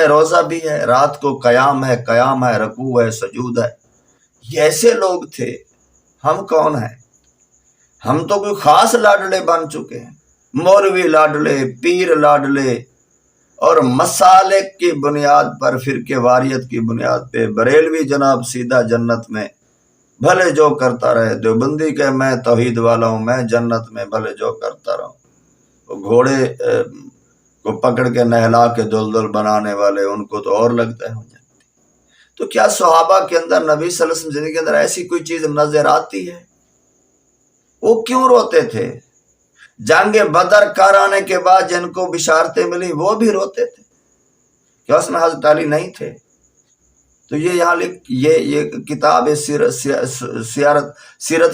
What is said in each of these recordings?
روزہ بھی ہے، رات کو قیام ہے، رکوع ہے، سجود ہے. یہ ایسے لوگ تھے. ہم کون ہیں؟ ہم تو کوئی خاص لاڈلے بن چکے ہیں، مولوی لاڈلے، پیر لاڈلے، اور مسالک کی بنیاد پر، فرقے واریت کی بنیاد پہ بریلوی جناب سیدھا جنت میں، بھلے جو کرتا رہے. دیوبندی کہ میں توحید والا ہوں، میں جنت میں، بھلے جو کرتا رہوں. وہ گھوڑے کو پکڑ کے نہلا کے دلدل بنانے والے، ان کو تو اور لگتا ہے ہو جاتی. تو کیا صحابہ کے اندر، نبی صلی اللہ علیہ وسلم زندگی کے اندر ایسی کوئی چیز نظر آتی ہے؟ وہ کیوں روتے تھے؟ جنگ بدر کرانے کے بعد جن کو بشارتیں ملی وہ بھی روتے تھے. کیا اس میں حضرت علی نہیں تھے؟ تو یہ یہاں یہ کتاب سیرت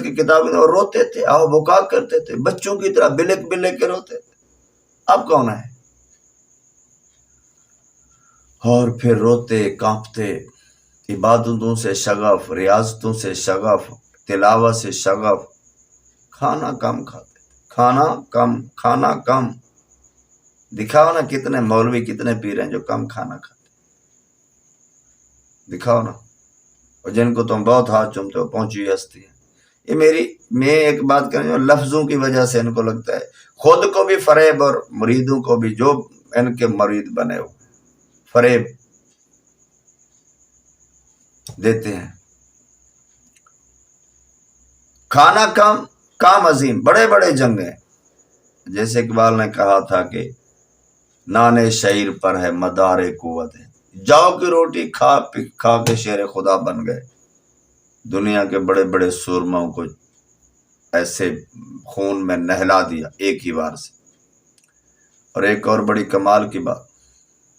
کی کتاب میں، اور روتے تھے، آہ بکا کرتے تھے، بچوں کی طرح بلک بلک کے روتے تھے. اب کون ہے؟ اور پھر روتے کانپتے، عبادتوں سے شغف، ریاضتوں سے شغف، تلاوت سے شغف. کھانا کم کھاتے، کھانا کم. دکھاؤ نا کتنے مولوی، کتنے پیر ہیں جو کم کھانا کھاتے، دکھاؤ نا. اور جن کو تم بہت ہاتھ چومتے ہو، پہنچی ہستی ہے. یہ میں ایک بات کروں، لفظوں کی وجہ سے ان کو لگتا ہے خود کو بھی فریب، اور مریدوں کو بھی جو ان کے مرید بنے ہو فریب دیتے ہیں. کھانا کم، کام عظیم. بڑے بڑے جنگیں، جیسے اقبال نے کہا تھا کہ نانے شعیر پر ہے مدار قوت ہے، جاؤ کی روٹی کھا کے شیر خدا بن گئے. دنیا کے بڑے بڑے سورماؤں کو ایسے خون میں نہلا دیا ایک ہی بار سے. اور ایک اور بڑی کمال کی بات،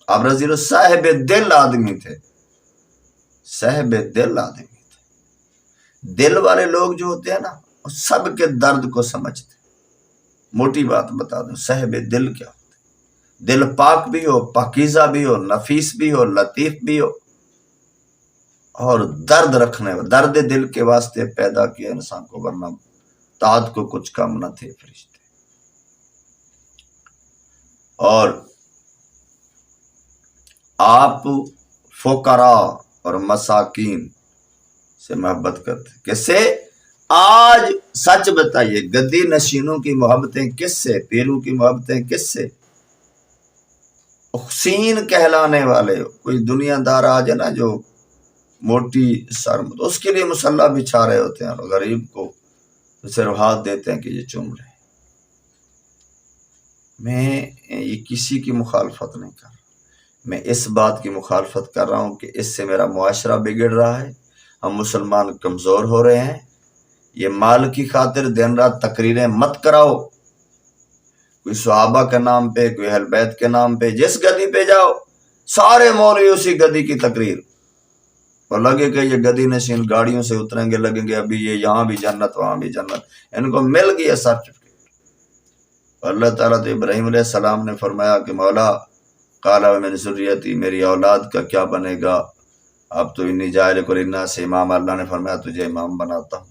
آپ رضی اللہ صاحب دل آدمی تھے، صاحب دل آدمی تھے. دل والے لوگ جو ہوتے ہیں نا، وہ سب کے درد کو سمجھتے. موٹی بات بتا دوں، صاحب دل کیا ہوتا ہے؟ دل پاک بھی ہو، پاکیزہ بھی ہو، نفیس بھی ہو، لطیف بھی ہو، اور درد رکھنے، درد دل کے واسطے پیدا کیا انسان کو، ورنہ تاج کو کچھ کم نہ تھے فرشتے. اور آپ فقراء اور مساکین سے محبت کرتے. کس سے؟ آج سچ بتائیے، گدی نشینوں کی محبتیں کس سے؟ پیروں کی محبتیں کس سے؟ حسین کہلانے والے کوئی دنیا دار آ جائے نا جو موٹی سرمد، اس کے لیے مسلح بچھا رہے ہوتے ہیں، اور غریب کو صرف ہاتھ دیتے ہیں کہ یہ چوم لے. میں یہ کسی کی مخالفت نہیں کر رہا، میں اس بات کی مخالفت کر رہا ہوں کہ اس سے میرا معاشرہ بگڑ رہا ہے، ہم مسلمان کمزور ہو رہے ہیں. یہ مال کی خاطر دن رات تقریریں مت کراؤ، کوئی صحابہ کے نام پہ، کوئی اہل بیت کے نام پہ. جس گدی پہ جاؤ سارے مولوی اسی گدی کی تقریر، اور لگے کہ یہ گدی نشین گاڑیوں سے اتریں گے، لگیں گے ابھی یہ یہاں بھی جنت وہاں بھی جنت. ان کو مل گیا سرٹیفکیٹ. اللہ تعالیٰ تو ابراہیم علیہ السلام نے فرمایا کہ مولا قال من ذریتی، میری اولاد کا کیا بنے گا؟ اب تو انی جاعل للناس امام، اللہ نے فرمایا تجھے امام بناتا ہوں.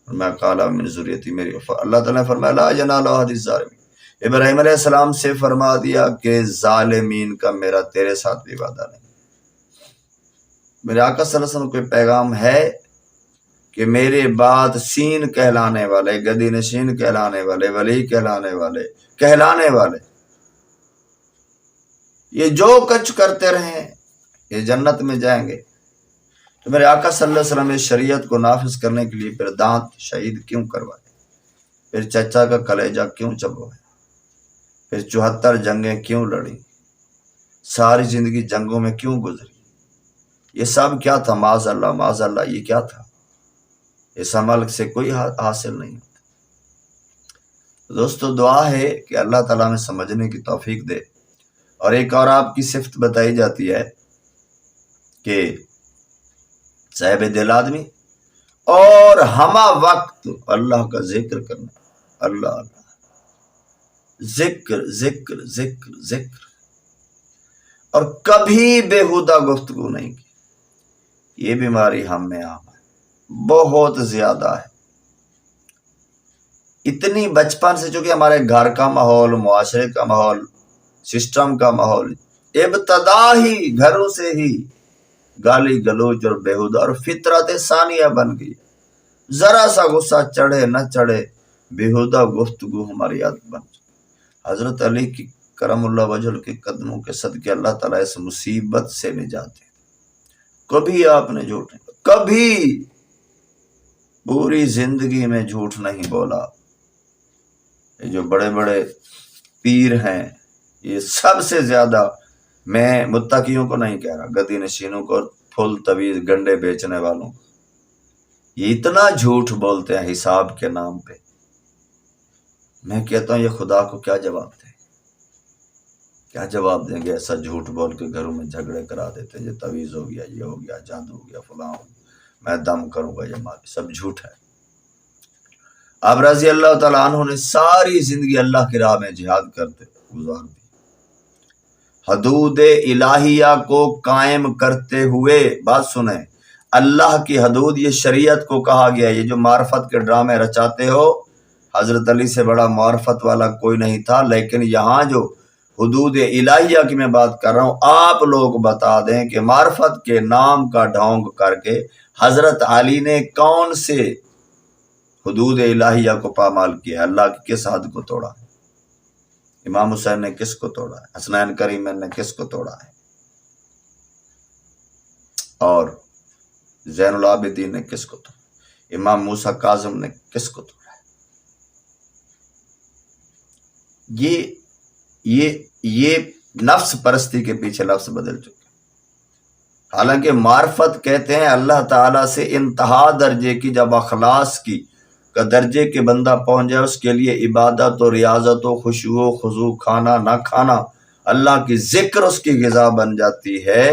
میں قال من ذریتی، میری اللہ تعالیٰ نے فرمایا لا ینال عہد الظالمین. ابراہیم علیہ السلام سے فرما دیا کہ ظالمین کا میرا تیرے ساتھ بھی وعدہ نہیں. میرے آقا صلی اللہ علیہ وسلم کوئی پیغام ہے کہ میرے بعد سین کہلانے والے، گدی نشین کہلانے والے، ولی کہلانے والے یہ جو کچھ کرتے رہیں یہ جنت میں جائیں گے؟ تو میرے آقا صلی اللہ علیہ وسلم اس شریعت کو نافذ کرنے کے لیے پھر دانت شہید کیوں کروائے، پھر چچا کا کلیجہ کیوں چبوایا، پھر 74 جنگیں کیوں لڑی، ساری زندگی جنگوں میں کیوں گزری؟ یہ سب کیا تھا؟ معاذ اللہ یہ کیا تھا؟ اس عمل سے کوئی حاصل نہیں ہوتا. دوستو دعا ہے کہ اللہ تعالیٰ میں سمجھنے کی توفیق دے. اور ایک اور آپ کی صفت بتائی جاتی ہے کہ صاحب دل آدمی، اور ہمہ وقت اللہ کا ذکر کرنا، اللہ ذکر ذکر ذکر ذکر، اور کبھی بےہودہ گفتگو نہیں کی. یہ بیماری ہم میں عام ہے، بہت زیادہ ہے. اتنی بچپن سے، چونکہ ہمارے گھر کا ماحول، معاشرے کا ماحول، سسٹم کا ماحول ابتدا ہی گھروں سے ہی گالی گلوچ اور بےہودہ اور فطرت ثانیہ بن گئی. ذرا سا غصہ چڑھے نہ چڑھے بےہودہ گفتگو ہماری عادت بن گئی. حضرت علی کی کرم اللہ وجہ کے قدموں کے صدقے اللہ تعالیٰ اس مصیبت سے نجات دے. کبھی آپ نے جھوٹ نہیں، کبھی پوری زندگی میں جھوٹ نہیں بولا. یہ جو بڑے بڑے پیر ہیں، یہ سب سے زیادہ، میں متقیوں کو نہیں کہہ رہا، گدی نشینوں کو اور پھول طویل گنڈے بیچنے والوں کو، یہ اتنا جھوٹ بولتے ہیں حساب کے نام پہ. میں کہتا ہوں یہ خدا کو کیا جواب دیں، کیا جواب دیں گے؟ ایسا جھوٹ بول کے گھروں میں جھگڑے کرا دیتے ہیں، یہ تعویذ ہو گیا، یہ ہو گیا، جادو ہو گیا، فلاں ہو گیا، میں دم کروں گا، یہ مالی، سب جھوٹ ہے. اب رضی اللہ تعالیٰ عنہ نے ساری زندگی اللہ کی راہ میں جہاد کرتے گزار دی. حدود الہیہ کو قائم کرتے ہوئے، بات سنیں، اللہ کی حدود، یہ شریعت کو کہا گیا. یہ جو معرفت کے ڈرامے رچاتے ہو، حضرت علی سے بڑا معرفت والا کوئی نہیں تھا، لیکن یہاں جو حدود الہیہ کی میں بات کر رہا ہوں، آپ لوگ بتا دیں کہ معرفت کے نام کا ڈھونگ کر کے حضرت علی نے کون سے حدود الہیہ کو پامال کیا؟ اللہ کی کس حد کو توڑا ہے؟ امام حسین نے کس کو توڑا ہے؟ حسنین کریمین نے کس کو توڑا ہے؟ اور زین العابدین نے کس کو توڑا؟ امام موسیٰ کاظم نے کس کو توڑا ہے؟ یہ نفس پرستی کے پیچھے لفظ بدل چکے. حالانکہ معرفت کہتے ہیں اللہ تعالیٰ سے انتہا درجے کی، جب اخلاص کی کا درجے کے بندہ پہنچ جائے، اس کے لیے عبادت و ریاضت و خشوع و خضوع، کھانا نہ کھانا، اللہ کی ذکر اس کی غذا بن جاتی ہے.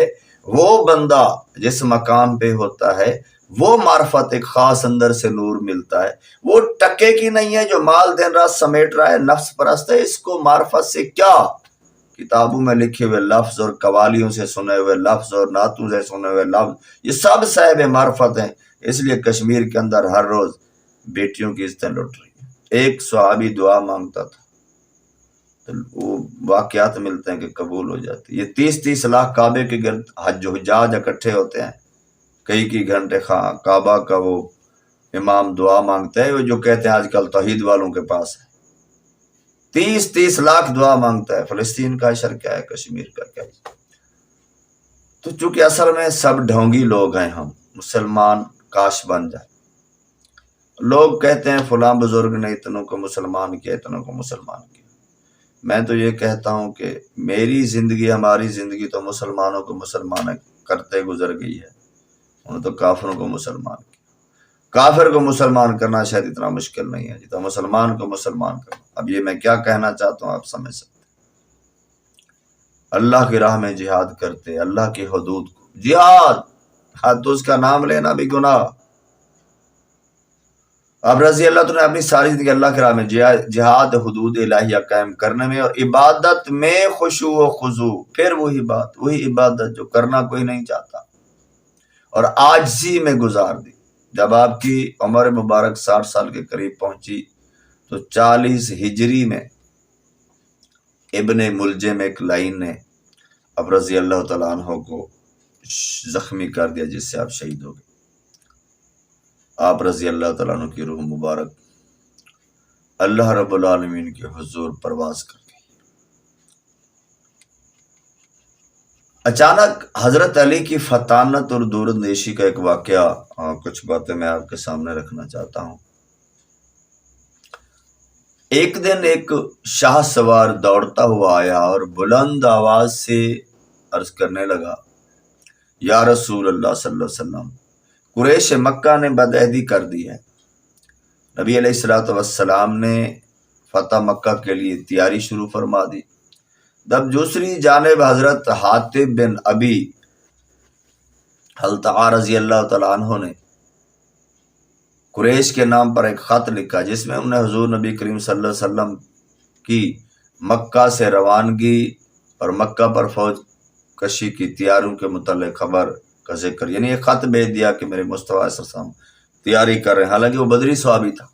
وہ بندہ جس مقام پہ ہوتا ہے، وہ معرفت ایک خاص اندر سے نور ملتا ہے. وہ ٹکے کی نہیں ہے جو مال دن رات سمیٹ رہا ہے، نفس پرست ہے. اس کو معرفت سے کیا؟ کتابوں میں لکھے ہوئے لفظ اور قوالیوں سے سنے ہوئے لفظ اور نعتوں سے سنے ہوئے لفظ، یہ سب صاحب معرفت ہیں. اس لیے کشمیر کے اندر ہر روز بیٹیوں کی عزتیں لٹ رہی ہیں. ایک صحابی دعا مانگتا تھا تو وہ واقعات ملتے ہیں کہ قبول ہو جاتی. یہ 30 لاکھ کعبے کے گرد حج حجاج اکٹھے ہوتے ہیں، کئی گھنٹے کعبہ کا وہ امام دعا مانگتا ہے، وہ جو کہتے ہیں آج کل توحید والوں کے پاس ہے. 30 لاکھ دعا مانگتا ہے. فلسطین کا اشر کیا ہے، کشمیر کا کیا ہے؟ تو چونکہ اصل میں سب ڈھونگی لوگ ہیں، ہم مسلمان کاش بن جائے. لوگ کہتے ہیں فلاں بزرگ نے اتنوں کو مسلمان کیا، اتنوں کو مسلمان کیا. میں تو یہ کہتا ہوں کہ میری زندگی، ہماری زندگی تو مسلمانوں کو مسلمان کرتے گزر گئی ہے. انہوں نے تو کافروں کو مسلمان کیا. کافر کو مسلمان کرنا شاید اتنا مشکل نہیں ہے جتنا مسلمان کو مسلمان کرنا. اب یہ میں کیا کہنا چاہتا ہوں آپ سمجھ سکتے. اللہ کی راہ میں جہاد کرتے، اللہ کی حدود کو جہاد، تو اس کا نام لینا بھی گناہ. اب رضی اللہ تعالیٰ نے اپنی ساری زندگی اللہ کی راہ میں جہاد حدود الہیہ قائم کرنے میں اور عبادت میں خشوع و خضوع. پھر وہی بات، وہی عبادت جو کرنا کوئی نہیں چاہتا، اور عاجزی میں گزار دی. جب آپ کی عمر مبارک 60 سال کے قریب پہنچی تو 40 ہجری میں ابن ملجم ایک لائن نے اب رضی اللہ تعالیٰ عنہ کو زخمی کر دیا، جس سے آپ شہید ہو گئے. آپ رضی اللہ تعالیٰ عنہ کی روح مبارک اللہ رب العالمین کے حضور پرواز کر گئی. اچانک حضرت علی کی فطانت اور دور اندیشی کا ایک واقعہ، کچھ باتیں میں آپ کے سامنے رکھنا چاہتا ہوں. ایک دن ایک شاہ سوار دوڑتا ہوا آیا اور بلند آواز سے عرض کرنے لگا، یا رسول اللہ صلی اللہ علیہ وسلم، قریش مکہ نے بدعہدی کر دی ہے. نبی علیہ السلام نے فتح مکہ کے لیے تیاری شروع فرما دی. جب دوسری جانب حضرت حاتب بن ابی حلطعہ رضی اللہ تعالیٰ عنہ نے قریش کے نام پر ایک خط لکھا، جس میں انہوں نے حضور نبی کریم صلی اللہ علیہ وسلم کی مکہ سے روانگی اور مکہ پر فوج کشی کی تیاریوں کے متعلق خبر کا ذکر، یعنی ایک خط بھیج دیا کہ میرے مصطفیٰ صلی اللہ علیہ وسلم تیاری کر رہے ہیں. حالانکہ وہ بدری صحابی تھا.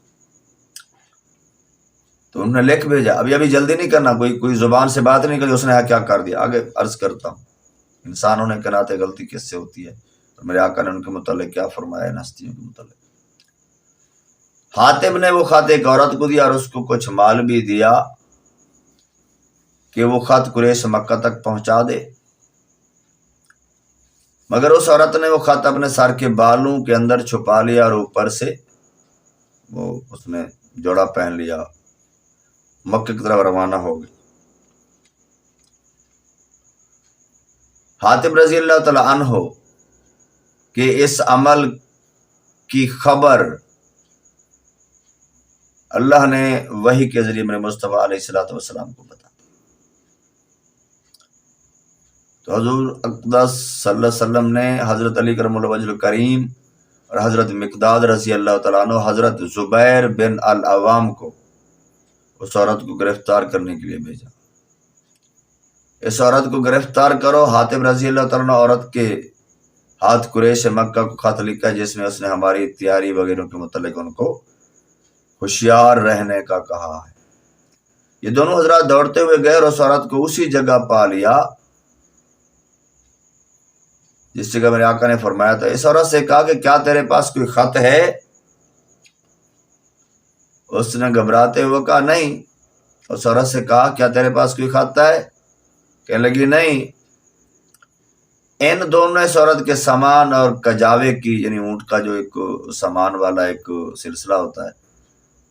تو انہوں نے لکھ بھیجا. ابھی جلدی نہیں کرنا, کوئی زبان سے بات نہیں کری, اس نے کیا کر دیا. آگے عرض کرتا ہوں انسانوں نے کناتے غلطی کس سے ہوتی ہے, اور میرے آقا نے ان کے متعلق کیا فرمایا ان ہستیوں کے متعلق. حاتب نے وہ خط ایک عورت کو دیا اور اس کو کچھ مال بھی دیا کہ وہ خط قریش مکہ تک پہنچا دے, مگر اس عورت نے وہ خط اپنے سر کے بالوں کے اندر چھپا لیا اور اوپر سے وہ اس نے جوڑا پہن لیا, مکہ کی طرف روانہ ہو گئی. حاتب رضی اللہ تعالی عنہ کہ اس عمل کی خبر اللہ نے وحی کے ذریعے میرے مصطفیٰ علیہ الصلوۃ والسلام کو بتا. تو حضور اقدس صلی اللہ علیہ وسلم نے حضرت علی کرم اللہ وجہ الکریم اور حضرت مقداد رضی اللہ تعالیٰ عنہ, حضرت زبیر بن العوام کو اس عورت کو گرفتار کرنے کے لیے بھیجا. اس عورت کو گرفتار کرو. حاتب رضی اللہ تعالیٰ عنہ عورت کے ہاتھ قریش مکہ کو خط لکھا جس میں اس نے ہماری تیاری وغیرہ کے متعلق ان کو ہوشیار رہنے کا کہا ہے. یہ دونوں حضرات دوڑتے ہوئے گئے اور اس عورت کو اسی جگہ پا لیا جس جگہ میرے آقا نے فرمایا تھا. اس عورت سے کہا کہ کیا تیرے پاس کوئی خط ہے؟ اس نے گھبراتے ہوئے کہا نہیں. اس عورت سے کہا کیا تیرے پاس کوئی خط ہے؟ کہنے لگی نہیں. ان دونوں نے اس عورت کے سامان اور کجاوے کی, یعنی اونٹ کا جو ایک سامان والا ایک سلسلہ ہوتا ہے,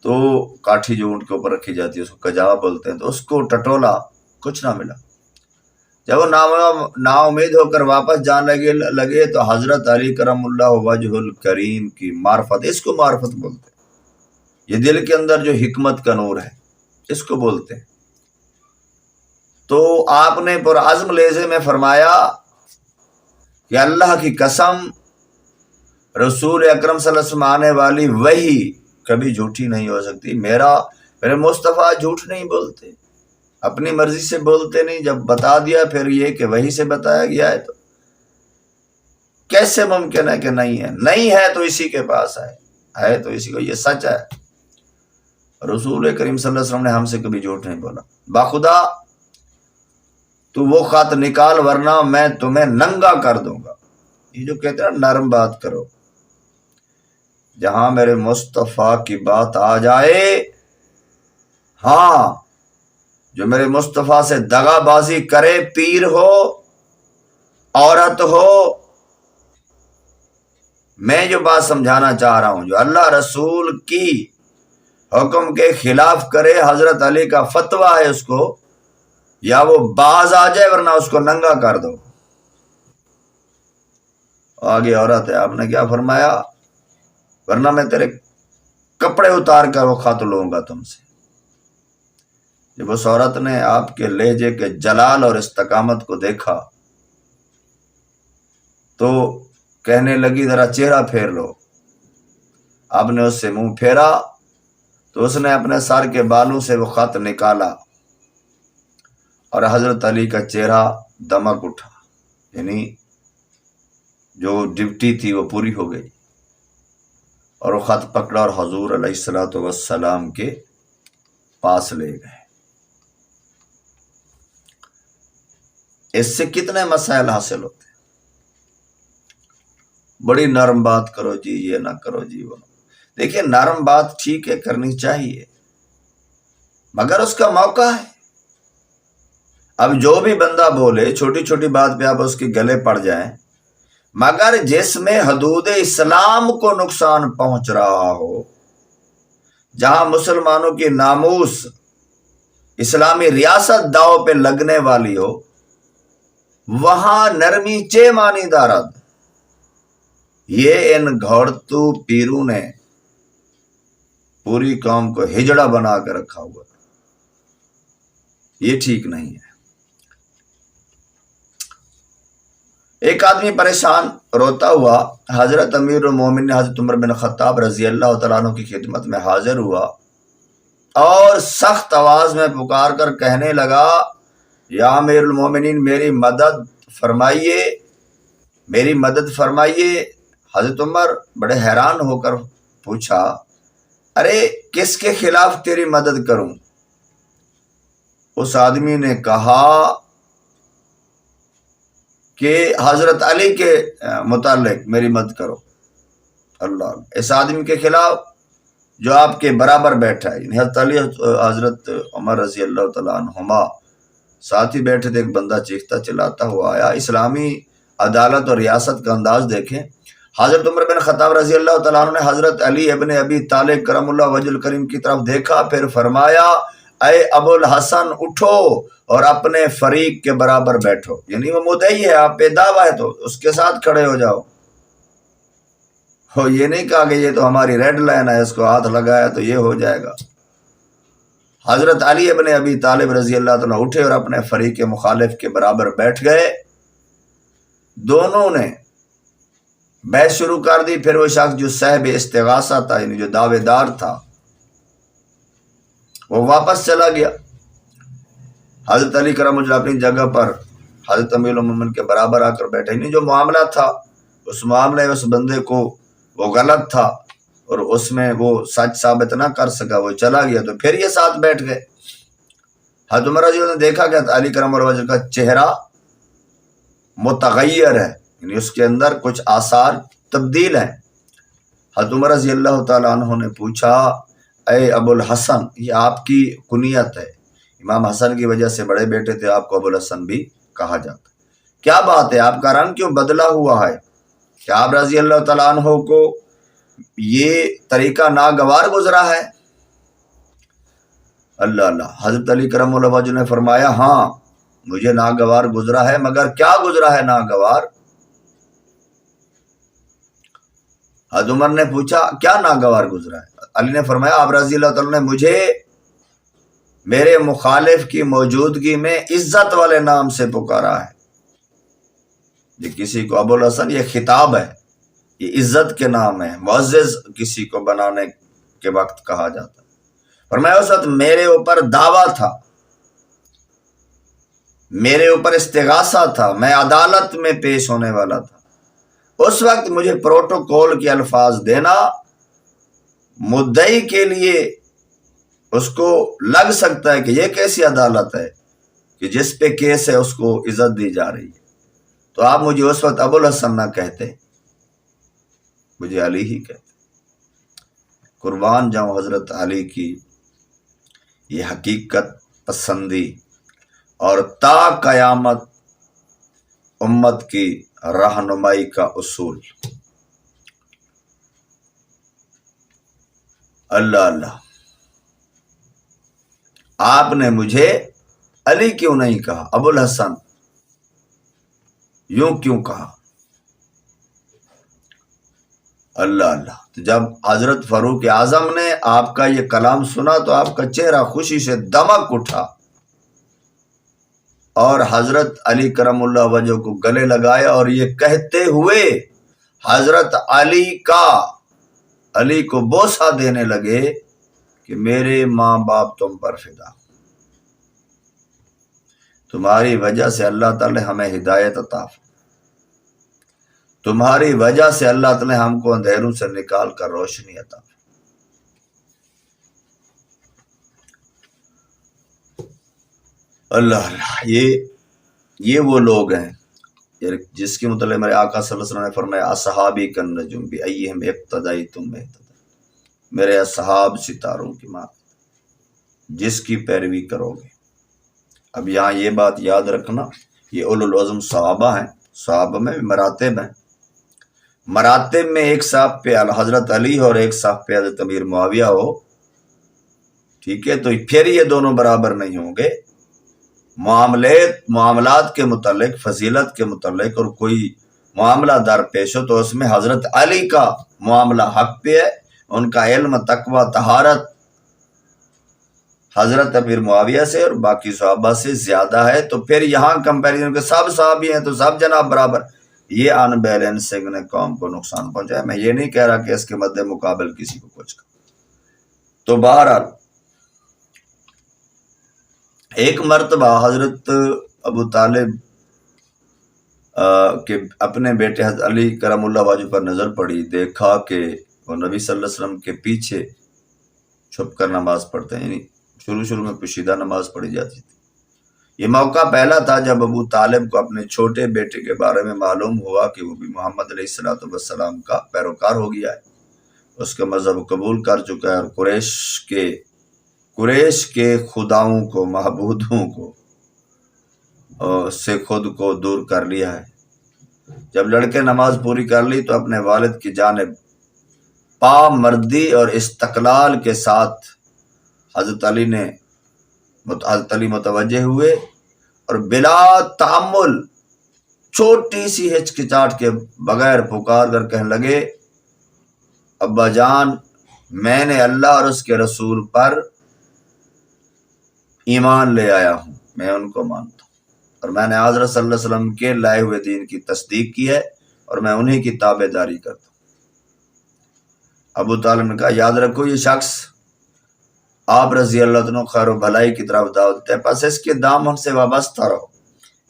تو کاٹھی جو اونٹ کے اوپر رکھی جاتی ہے اس کو کجاوا بولتے ہیں, تو اس کو ٹٹولا, کچھ نہ ملا. جب وہ نا امید ہو کر واپس جانے لگے تو حضرت علی کرم اللہ وجہ الکریم کی معرفت, اس کو معرفت بولتے ہیں, یہ دل کے اندر جو حکمت کا نور ہے اس کو بولتے ہیں. تو آپ نے پرعزم لہجے میں فرمایا کہ اللہ کی قسم رسول اکرم صلی اللہ علیہ وسلم آنے والی وحی کبھی جھوٹی نہیں ہو سکتی. میرے مصطفیٰ جھوٹ نہیں بولتے, اپنی مرضی سے بولتے نہیں. جب بتا دیا پھر یہ کہ وحی سے بتایا گیا ہے تو کیسے ممکن ہے کہ نہیں ہے؟ نہیں ہے تو اسی کے پاس ہے تو اسی کو, یہ سچ ہے. رسول کریم صلی اللہ علیہ وسلم نے ہم سے کبھی جھوٹ نہیں بولا. باخدا تو وہ خط نکال ورنہ میں تمہیں ننگا کر دوں گا. یہ جو کہتے ہیں نرم بات کرو, جہاں میرے مصطفیٰ کی بات آ جائے, ہاں جو میرے مصطفیٰ سے دغا بازی کرے, پیر ہو عورت ہو, میں جو بات سمجھانا چاہ رہا ہوں, جو اللہ رسول کی حکم کے خلاف کرے, حضرت علی کا فتویٰ ہے اس کو, یا وہ باز آ جائے ورنہ اس کو ننگا کر دو. آگے عورت ہے, آپ نے کیا فرمایا؟ ورنہ میں تیرے کپڑے اتار کر وہ خط لوں گا تم سے. جب اس عورت نے آپ کے لہجے کے جلال اور استقامت کو دیکھا تو کہنے لگی ذرا چہرہ پھیر لو. آپ نے اس سے منہ پھیرا تو اس نے اپنے سر کے بالوں سے وہ خط نکالا اور حضرت علی کا چہرہ دمک اٹھا, یعنی جو ڈیوٹی تھی وہ پوری ہو گئی. اور وہ خط پکڑا اور حضور علیہ الصلوۃ والسلام کے پاس لے گئے. اس سے کتنے مسائل حاصل ہوتے ہیں. بڑی نرم بات کرو جی, یہ نہ کرو جی وہ. دیکھیے نرم بات ٹھیک ہے, کرنی چاہیے, مگر اس کا موقع ہے. اب جو بھی بندہ بولے, چھوٹی چھوٹی بات پہ آپ اس کے گلے پڑ جائیں, مگر جس میں حدود اسلام کو نقصان پہنچ رہا ہو, جہاں مسلمانوں کی ناموس, اسلامی ریاست داؤ پہ لگنے والی ہو, وہاں نرمی چے مانی دارد. یہ ان گھوڑتو پیروں نے پوری قوم کو ہجڑا بنا کے رکھا ہوا ہے. یہ ٹھیک نہیں ہے. ایک آدمی پریشان روتا ہوا حضرت امیر المومنین حضرت عمر بن خطاب رضی اللہ تعالیٰ عنہ کی خدمت میں حاضر ہوا اور سخت آواز میں پکار کر کہنے لگا, یا امیر المومنین میری مدد فرمائیے, میری مدد فرمائیے. حضرت عمر بڑے حیران ہو کر پوچھا, ارے کس کے خلاف تیری مدد کروں؟ اس آدمی نے کہا کہ حضرت علی کے متعلق میری مدد کرو. اللہ، اس آدمی کے خلاف جو آپ کے برابر بیٹھا ہے. یعنی حضرت علی حضرت عمر رضی اللہ تعالیٰ عنہما ساتھ ہی بیٹھے تھے. ایک بندہ چیختا چلاتا ہوا آیا. اسلامی عدالت اور ریاست کا انداز دیکھیں. حضرت عمر بن خطاب رضی اللہ تعالیٰ عنہ نے حضرت علی ابن ابی طالب کرم اللہ وجہ الکریم کی طرف دیکھا، پھر فرمایا اے ابو الحسن اٹھو اور اپنے فریق کے برابر بیٹھو. یعنی وہ مدعی ہے، آپ پہ دعویٰ ہے تو اس کے ساتھ کھڑے ہو جاؤ. یہ نہیں کہا کہ یہ تو ہماری ریڈ لائن ہے، اس کو ہاتھ لگایا تو یہ ہو جائے گا. حضرت علی ابن ابی طالب رضی اللہ تعالیٰ اٹھے اور اپنے فریق مخالف کے برابر بیٹھ گئے. دونوں نے بحث شروع کر دی. پھر وہ شخص جو صاحب استغاثہ تھا، یعنی جو دعوے دار تھا، وہ واپس چلا گیا. حضرت علی کرم اللہ اپنی جگہ پر حضرت امیر المومنین کے برابر آ کر بیٹھے. نہیں، جو معاملہ تھا اس معاملے اس بندے کو وہ غلط تھا اور اس میں وہ سچ ثابت نہ کر سکا، وہ چلا گیا. تو پھر یہ ساتھ بیٹھ گئے. حضرت عمر رضی اللہ نے دیکھا کہ علی کرم اللہ وجہ کا چہرہ متغیر ہے، یعنی اس کے اندر کچھ آثار تبدیل ہیں. حضرت عمر رضی اللہ تعالیٰ عنہ نے پوچھا اے ابو الحسن، یہ آپ کی کنیت ہے، امام حسن کی وجہ سے بڑے بیٹے تھے، آپ کو ابو الحسن بھی کہا جاتا. کیا بات ہے، آپ کا رنگ کیوں بدلا ہوا ہے؟ کیا آپ رضی اللہ تعالیٰ عنہ کو یہ طریقہ ناگوار گزرا ہے؟ اللہ. حضرت علی کرم اللہ وجہ نے فرمایا ہاں مجھے ناگوار گزرا ہے، مگر کیا گزرا ہے ناگوار؟ حضرت عمر نے پوچھا کیا ناگوار گزرا ہے؟ علی نے فرمایا آپ رضی اللہ تعالیٰ نے مجھے میرے مخالف کی موجودگی میں عزت والے نام سے پکارا ہے. یہ کسی کو ابو الحسن یہ خطاب ہے، یہ عزت کے نام ہے، معزز کسی کو بنانے کے وقت کہا جاتا ہے. فرمایا اس وقت میرے اوپر دعویٰ تھا، میرے اوپر استغاثہ تھا، میں عدالت میں پیش ہونے والا تھا. اس وقت مجھے پروٹوکول کے الفاظ دینا مدعی کے لیے اس کو لگ سکتا ہے کہ یہ کیسی عدالت ہے کہ جس پہ کیس ہے اس کو عزت دی جا رہی ہے. تو آپ مجھے اس وقت ابو الحسن نہ کہتے، مجھے علی ہی کہتے. قربان جاؤں حضرت علی کی یہ حقیقت پسندی اور تا قیامت امت کی رہنمائی کا اصول. اللہ. آپ نے مجھے علی کیوں نہیں کہا، ابو الحسن یوں کیوں کہا؟ اللہ. تو جب حضرت فاروق اعظم نے آپ کا یہ کلام سنا تو آپ کا چہرہ خوشی سے دمک اٹھا اور حضرت علی کرم اللہ وجہ کو گلے لگایا اور یہ کہتے ہوئے حضرت علی کو بوسہ دینے لگے کہ میرے ماں باپ تم پر فدا، تمہاری وجہ سے اللہ تعالی ہمیں ہدایت عطا، تمہاری وجہ سے اللہ تعالی ہم کو اندھیروں سے نکال کر روشنی عطا. اللہ. یہ وہ لوگ ہیں جس کے متعلق میرے آقا صلی اللہ علیہ وسلم نے فرمایا اصحابی کن نجوم بایہم اقتدیتم اہتدیتم، میرے اصحاب ستاروں کی ماں جس کی پیروی کرو گے. اب یہاں یہ بات یاد رکھنا، یہ اولو العزم صحابہ ہیں، صحابہ میں بھی مراتب ہیں. مراتب میں ایک صاحب پہ حضرت علی اور ایک صاحب پہ حضرت امیر معاویہ ہو، ٹھیک ہے، تو پھر یہ دونوں برابر نہیں ہوں گے. معاملات کے متعلق، فضیلت کے متعلق اور کوئی معاملہ درپیش ہو تو اس میں حضرت علی کا معاملہ حق پہ ہے، ان کا علم، تقوی، طہارت حضرت امیر معاویہ سے اور باقی صحابہ سے زیادہ ہے. تو پھر یہاں کمپیریزن کے سب صحابی ہیں تو سب جناب برابر. یہ ان بیلنسنگ نے قوم کو نقصان پہنچایا. میں یہ نہیں کہہ رہا کہ اس کے مد مقابل کسی کو کچھ کہا. تو بہرحال ایک مرتبہ حضرت ابو طالب کے اپنے بیٹے حضرت علی کرم اللہ وجہ پر نظر پڑی، دیکھا کہ وہ نبی صلی اللہ علیہ وسلم کے پیچھے چھپ کر نماز پڑھتے ہیں. یعنی شروع میں پوشیدہ نماز پڑھی جاتی تھی. یہ موقع پہلا تھا جب ابو طالب کو اپنے چھوٹے بیٹے کے بارے میں معلوم ہوا کہ وہ بھی محمد علیہ السلام کا پیروکار ہو گیا ہے، اس کا مذہب قبول کر چکا ہے، اور قریش کے خداؤں کو، معبودوں کو سے خود کو دور کر لیا ہے۔ جب لڑکے نماز پوری کر لی تو اپنے والد کی جانب پامردی اور استقلال کے ساتھ حضرت علی متوجہ ہوئے، اور بلا تحمل چھوٹی سی ہچکچاہٹ کے بغیر پکار کر کہنے لگے، ابا جان، میں نے اللہ اور اس کے رسول پر ایمان لے آیا ہوں، میں ان کو مانتا ہوں، اور میں نے حضرت صلی اللہ علیہ وسلم کے لائے ہوئے دین کی تصدیق کی ہے، اور میں انہی کی تابع داری کرتا ہوں۔ ابو طالب نے کہا، یاد رکھو یہ شخص آپ رضی اللہ عنہ خیر و بھلائی کی طرف دعوت ہے، پس اس کے دامن سے وابستہ رہو۔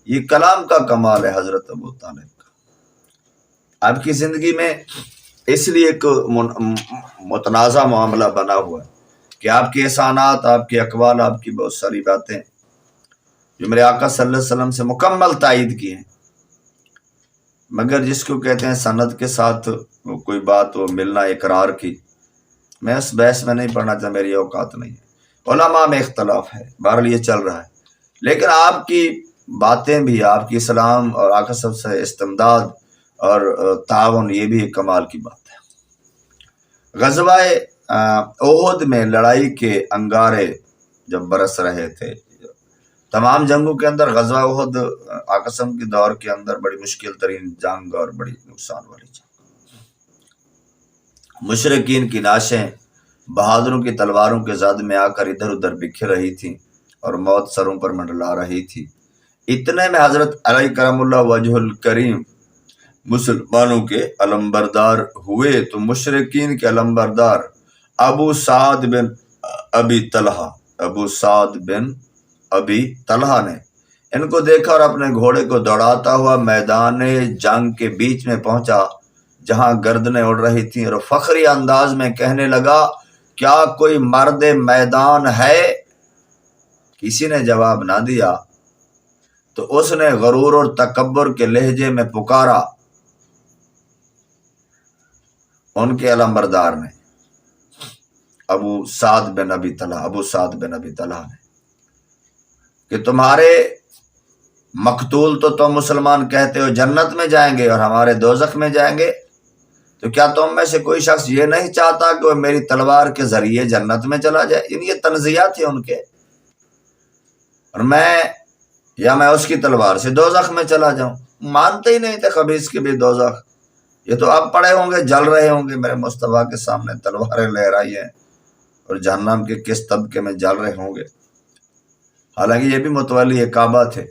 یہ کلام کا کمال ہے حضرت ابو طالب کا۔ آپ کی زندگی میں اس لیے ایک متنازع معاملہ بنا ہوا ہے کہ آپ کے احسانات، آپ کے اقوال، آپ کی بہت ساری باتیں جو میرے آقا صلی اللہ علیہ وسلم سے مکمل تائید کی ہیں، مگر جس کو کہتے ہیں سند کے ساتھ وہ کوئی بات وہ ملنا اقرار کی، میں اس بحث میں نہیں پڑھنا چاہتا، میری اوقات نہیں ہے، علماء میں اختلاف ہے، بہرحال یہ چل رہا ہے، لیکن آپ کی باتیں بھی، آپ کی اسلام اور آقا صاحب سے استمداد اور تعاون، یہ بھی ایک کمال کی بات ہے۔ غزوہ احد میں لڑائی کے انگارے جب برس رہے تھے، تمام جنگوں کے اندر غزوہ احد آقا صاحب کے دور کے اندر بڑی مشکل ترین جنگ اور بڑی نقصان والی جنگ، مشرکین کی ناشیں بہادروں کی تلواروں کے زد میں آ کر ادھر ادھر بکھر رہی تھی اور موت سروں پر منڈلا رہی تھی۔ اتنے میں حضرت علی کرم اللہ وجہ الکریم مسلمانوں کے علمبردار ہوئے، تو مشرکین کے علمبردار ابو سعد بن ابی طلحہ نے ان کو دیکھا اور اپنے گھوڑے کو دوڑاتا ہوا میدان جنگ کے بیچ میں پہنچا جہاں گردنیں اڑ رہی تھیں، اور فخری انداز میں کہنے لگا، کیا کوئی مرد میدان ہے؟ کسی نے جواب نہ دیا تو اس نے غرور اور تکبر کے لہجے میں پکارا، ان کے علمبردار نے، ابو سعد بن ابی طلحہ نے، کہ تمہارے مقتول تو تم مسلمان کہتے ہو جنت میں جائیں گے اور ہمارے دوزخ میں جائیں گے، تو کیا تم میں سے کوئی شخص یہ نہیں چاہتا کہ وہ میری تلوار کے ذریعے جنت میں چلا جائے؟ یہ تنزیہ تھے ان کے، اور میں اس کی تلوار سے دوزخ میں چلا جاؤں۔ مانتے ہی نہیں تھے خبیث کے بھی دوزخ، یہ تو اب پڑے ہوں گے، جل رہے ہوں گے میرے مصطفیٰ کے سامنے تلواریں لہرائی ہیں اور جہنم کے کس طبقے میں جل رہے ہوں گے۔ حالانکہ یہ بھی متولی کعبہ تھے،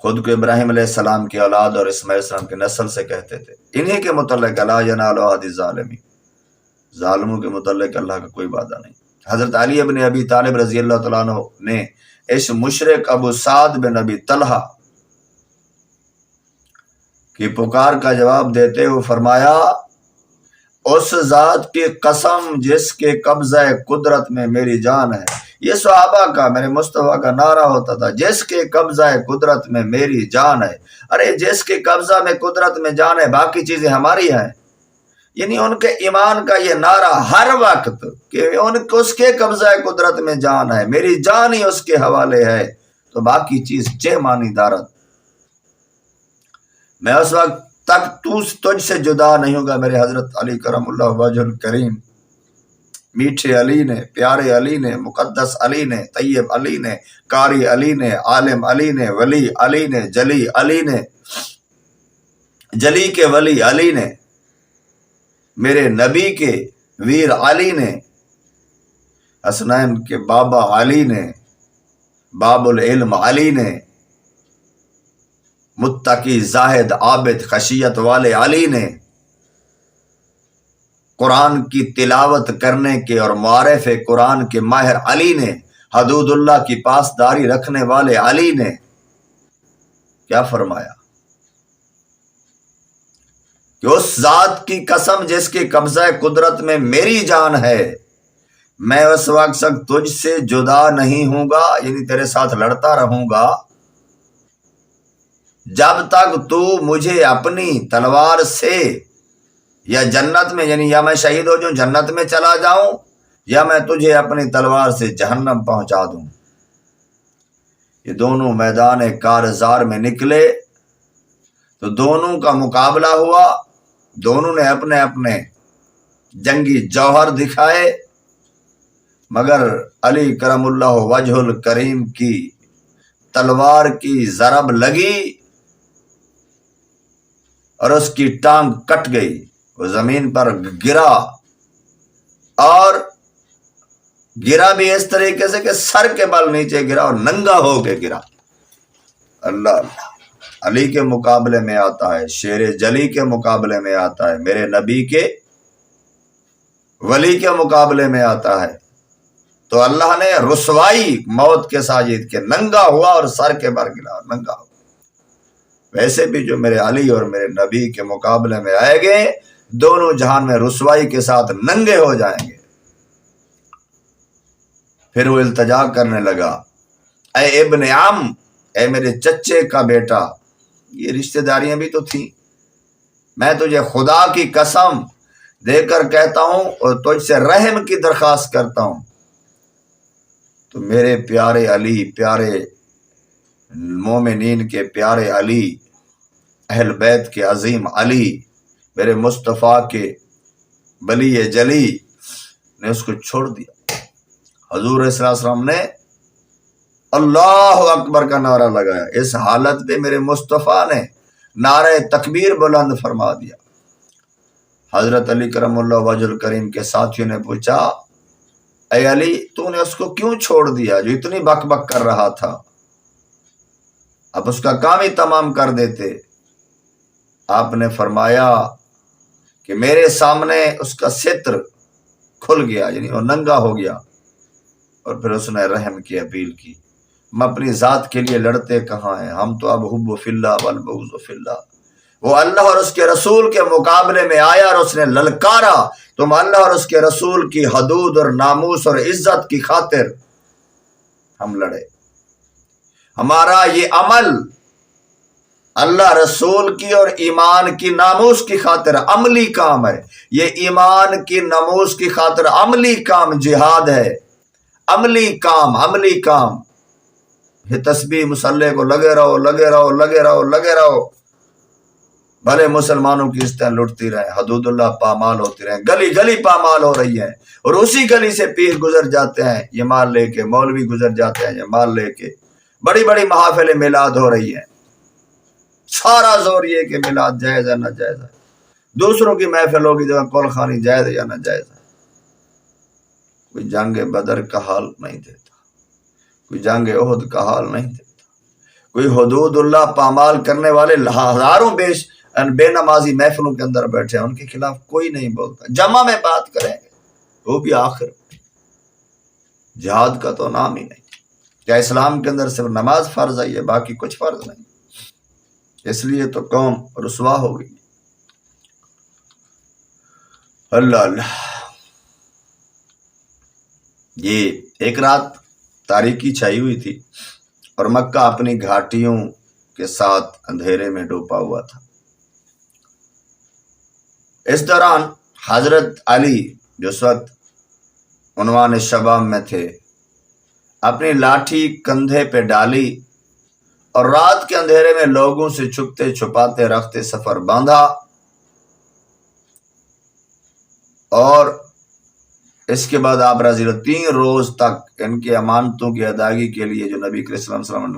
خود کو ابراہیم علیہ السلام کی اولاد اور اسماعیل علیہ السلام کی نسل سے کہتے تھے۔ انہی کے متعلق لا ینال عہد الظالمین، ظالموں کے متعلق اللہ کا کوئی وعدہ نہیں۔ حضرت علی بن ابی طالب رضی اللہ تعالیٰ عنہ نے اس مشرک ابو سعد بن ابی طلحہ کی پکار کا جواب دیتے ہوئے فرمایا، اس ذات کی قسم جس کے قبضہ قدرت میں میری جان ہے۔ یہ صحابہ کا، میرے مصطفیٰ کا نعرہ ہوتا تھا، جس کے قبضہ قدرت میں میری جان ہے۔ ارے جس کے قبضہ میں قدرت میں جان ہے، باقی چیزیں ہماری ہیں۔ یعنی ان کے ایمان کا یہ نعرہ ہر وقت کہ اس کے قبضہ قدرت میں جان ہے، میری جان ہی اس کے حوالے ہے، تو باقی چیز چہ مانی دارت، میں اس وقت تک تجھ سے جدا نہیں ہوگا۔ میرے حضرت علی کرم اللہ وجہ الکریم، میٹھے علی نے، پیارے علی نے، مقدس علی نے، طیب علی نے، قاری علی نے، عالم علی نے، ولی علی نے، جلی علی نے، جلی کے ولی علی نے، میرے نبی کے ویر علی نے، حسنین کے بابا علی نے، باب العلم علی نے، متقی زاہد عابد خشیت والے علی نے، قرآن کی تلاوت کرنے کے اور معارف قرآن کے ماہر علی نے، حدود اللہ کی پاسداری رکھنے والے علی نے کیا فرمایا کہ اس ذات کی قسم جس کے قبضہ قدرت میں میری جان ہے، میں اس وقت تک تجھ سے جدا نہیں ہوں گا، یعنی تیرے ساتھ لڑتا رہوں گا جب تک تو مجھے اپنی تلوار سے یا جنت میں، یعنی یا میں شہید ہو جاؤں جنت میں چلا جاؤں، یا میں تجھے اپنی تلوار سے جہنم پہنچا دوں۔ یہ دونوں میدان کارزار میں نکلے تو دونوں کا مقابلہ ہوا، دونوں نے اپنے اپنے جنگی جوہر دکھائے، مگر علی کرم اللہ وجہ الکریم کی تلوار کی ضرب لگی اور اس کی ٹانگ کٹ گئی، وہ زمین پر گرا، اور گرا بھی اس طریقے سے کہ سر کے بل نیچے گرا اور ننگا ہو کے گرا۔ اللہ اللہ، علی کے مقابلے میں آتا ہے، شیر جلی کے مقابلے میں آتا ہے، میرے نبی کے ولی کے مقابلے میں آتا ہے، تو اللہ نے رسوائی موت کے ساجد کے ننگا ہوا اور سر کے بل گرا اور ننگا ہوا۔ ویسے بھی جو میرے علی اور میرے نبی کے مقابلے میں آئے گے، دونوں جہان میں رسوائی کے ساتھ ننگے ہو جائیں گے۔ پھر وہ التجا کرنے لگا، اے ابن عم، اے میرے چچے کا بیٹا، یہ رشتہ داریاں بھی تو تھیں، میں تجھے خدا کی قسم دے کر کہتا ہوں اور تجھ سے رحم کی درخواست کرتا ہوں، تو میرے پیارے علی، پیارے مومنین کے پیارے علی، اہل بیت کے عظیم علی، میرے مصطفیٰ کے ولی جلی نے اس کو چھوڑ دیا۔ حضور صلی اللہ علیہ وسلم نے اللہ اکبر کا نعرہ لگایا، اس حالت پہ میرے مصطفیٰ نے نعرہ تکبیر بلند فرما دیا۔ حضرت علی کرم اللہ وجہ الکریم کے ساتھیوں نے پوچھا، اے علی، تو نے اس کو کیوں چھوڑ دیا جو اتنی بک بک کر رہا تھا؟ اب اس کا کام ہی تمام کر دیتے۔ آپ نے فرمایا کہ میرے سامنے اس کا ستر کھل گیا، یعنی وہ ننگا ہو گیا، اور پھر اس نے رحم کی اپیل کی۔ ہم اپنی ذات کے لیے لڑتے کہاں ہیں، ہم تو اب حب فی اللہ والبغض فی اللہ۔ وہ اللہ اور اس کے رسول کے مقابلے میں آیا اور اس نے للکارا، تم اللہ اور اس کے رسول کی حدود اور ناموس اور عزت کی خاطر ہم لڑے۔ ہمارا یہ عمل اللہ رسول کی اور ایمان کی ناموس کی خاطر عملی کام ہے، یہ ایمان کی ناموس کی خاطر عملی کام جہاد ہے، عملی کام، عملی کام۔ یہ تسبیح مسلح کو لگے رہو، لگے رہو، لگے رہو، لگے رہو، بھلے مسلمانوں کی عزتیں لٹتی رہیں، حدود اللہ پامال ہوتی رہیں، گلی گلی پامال ہو رہی ہیں، اور اسی گلی سے پیر گزر جاتے ہیں یہ مال لے کے، مولوی گزر جاتے ہیں یہ مال لے کے، بڑی بڑی محافل میلاد ہو رہی ہیں، سارا زور یہ کہ میلاد جائز ہے نہ جائز ہے، دوسروں کی محفل ہوگی جگہ کول خانی جائز ہے یا نہ جائز ہے۔ کوئی جنگ بدر کا حال نہیں دیتا، کوئی جنگ احد کا حال نہیں دیتا، کوئی حدود اللہ پامال کرنے والے ہزاروں بے نمازی محفلوں کے اندر بیٹھے ہیں، ان کے خلاف کوئی نہیں بولتا، جمع میں بات کریں گے وہ بھی آخر۔ جہاد کا تو نام ہی نہیں۔ کیا اسلام کے اندر صرف نماز فرض ہے، باقی کچھ فرض نہیں؟ اس لیے تو قوم رسوا ہو گئی۔ اللہ اللہ۔ یہ ایک رات تاریکی چھائی ہوئی تھی اور مکہ اپنی گھاٹیوں کے ساتھ اندھیرے میں ڈوبا ہوا تھا۔ اس دوران حضرت علی جو اس وقت عنوان شباب میں تھے، اپنی لاٹھی کندھے پہ ڈالی اور رات کے اندھیرے میں لوگوں سے چھپتے چھپاتے رخت سفر باندھا، اور اس کے بعد آپ رضی اللہ 3 روز تک ان کی امانتوں کی ادائیگی کے لیے جو نبی کریم صلی اللہ علیہ وسلم